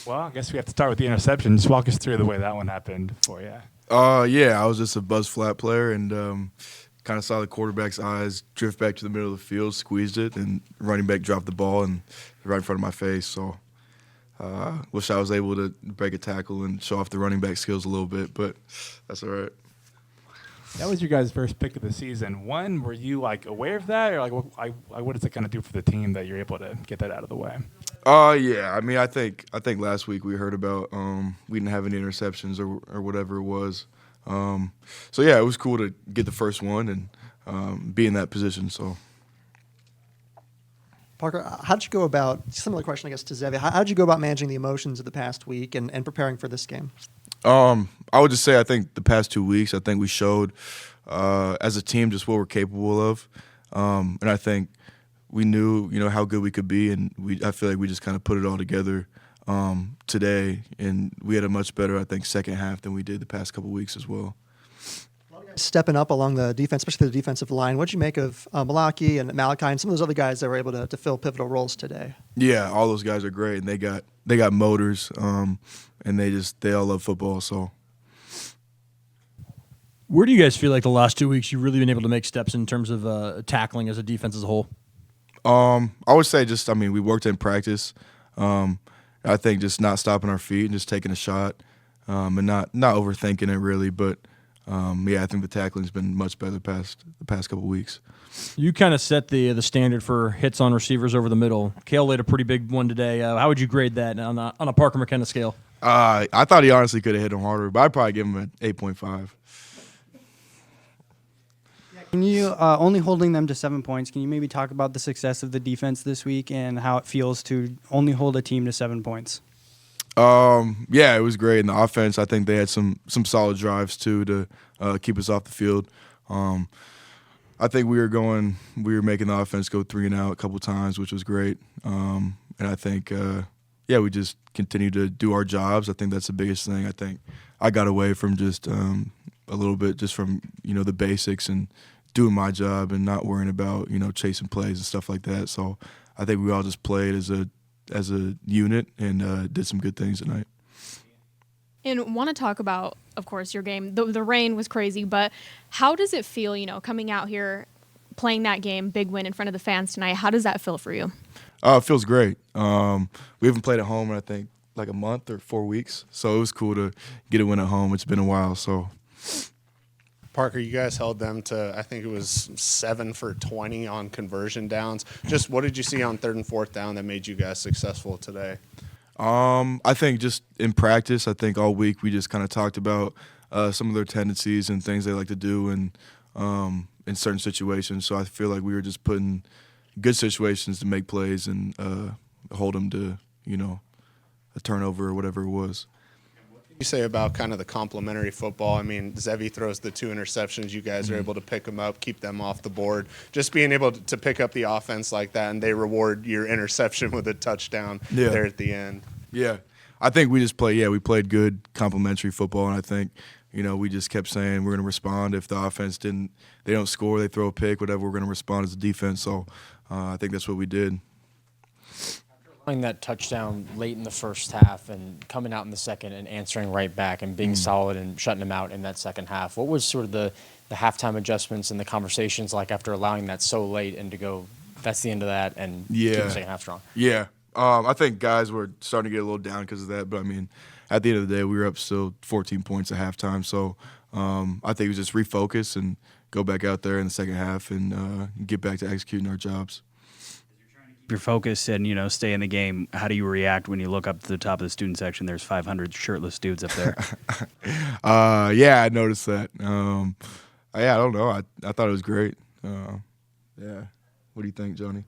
Well, I guess we have to start with the interception. Just walk us through the way that one happened for you. Yeah, I was just a buzz flat player and kind of saw the quarterback's eyes drift back to the middle of the field, squeezed it, and running back dropped the ball and right in front of my face. So wish I was able to break a tackle and show off the running back skills a little bit, but that's all right. That was your guys' first pick of the season. One, were you aware of that, or what does it kind of do for the team that you're able to get that out of the way? Yeah. I mean, I think last week we heard about we didn't have any interceptions or whatever it was. So yeah, it was cool to get the first one and be in that position. So. Parker, how did you go about, similar question I guess to Zevi, how did you go about managing the emotions of the past week and preparing for this game? I would just say I think the past 2 weeks, I think we showed as a team just what we're capable of. And I think we knew, how good we could be, and I feel like we just kind of put it all together today, and we had a much better, I think, second half than we did the past couple weeks as well. Stepping up along the defense, especially the defensive line, what did you make of Malaki and Malachi and some of those other guys that were able to fill pivotal roles today? Yeah, all those guys are great, and they got motors, and they all love football. So, where do you guys feel like the last 2 weeks you've really been able to make steps in terms of tackling as a defense as a whole? I would say we worked in practice. I think just not stopping our feet and just taking a shot, and not overthinking it really, but. I think the tackling's been much better the past couple weeks. You kind of set the standard for hits on receivers over the middle. Kale laid a pretty big one today. How would you grade that on a Parker McKenna scale? I thought he honestly could have hit him harder, but I'd probably give him an 8.5. Can you, only holding them to 7 points, can you maybe talk about the success of the defense this week and how it feels to only hold a team to 7 points? Yeah, it was great. In the offense, I think they had some solid drives too to keep us off the field. I think we were making the offense go 3 and out a couple times, which was great. And I think, we just continue to do our jobs. I think that's the biggest thing. I think I got away from just a little bit just from the basics and doing my job and not worrying about chasing plays and stuff like that. So I think we all just played as a unit and did some good things tonight. And want to talk about, of course, your game. The rain was crazy, but how does it feel, coming out here, playing that game, big win in front of the fans tonight? How does that feel for you? It feels great. We haven't played at home in, I think, like a month or 4 weeks. So it was cool to get a win at home. It's been a while, so. Parker, you guys held them to, I think it was 7 for 20 on conversion downs. Just what did you see on 3rd and 4th down that made you guys successful today? I think just in practice, I think all week we just kind of talked about some of their tendencies and things they like to do in certain situations. So I feel like we were just putting good situations to make plays and hold them to, a turnover or whatever it was. You say about kind of the complementary football. I mean, Zevi throws the 2 interceptions. You guys are able to pick them up, keep them off the board. Just being able to pick up the offense like that, and they reward your interception with a touchdown there at the end. Yeah. I think we just we played good complementary football, and I think, we just kept saying we're going to respond. If the offense they don't score, they throw a pick, whatever, we're going to respond as a defense. So I think that's what we did. That touchdown late in the first half and coming out in the second and answering right back and being solid and shutting them out in that second half. What was sort of the halftime adjustments and the conversations like after allowing that so late and to go, that's the end of that, and keep the second half strong? Yeah. I think guys were starting to get a little down because of that. But, at the end of the day, we were up still 14 points at halftime. So I think we just refocus and go back out there in the second half and get back to executing our jobs. Your focus and stay in the game. How do you react when you look up to the top of the student section? There's 500 shirtless dudes up there. I noticed that. I don't know. I thought it was great. What do you think, Johnny?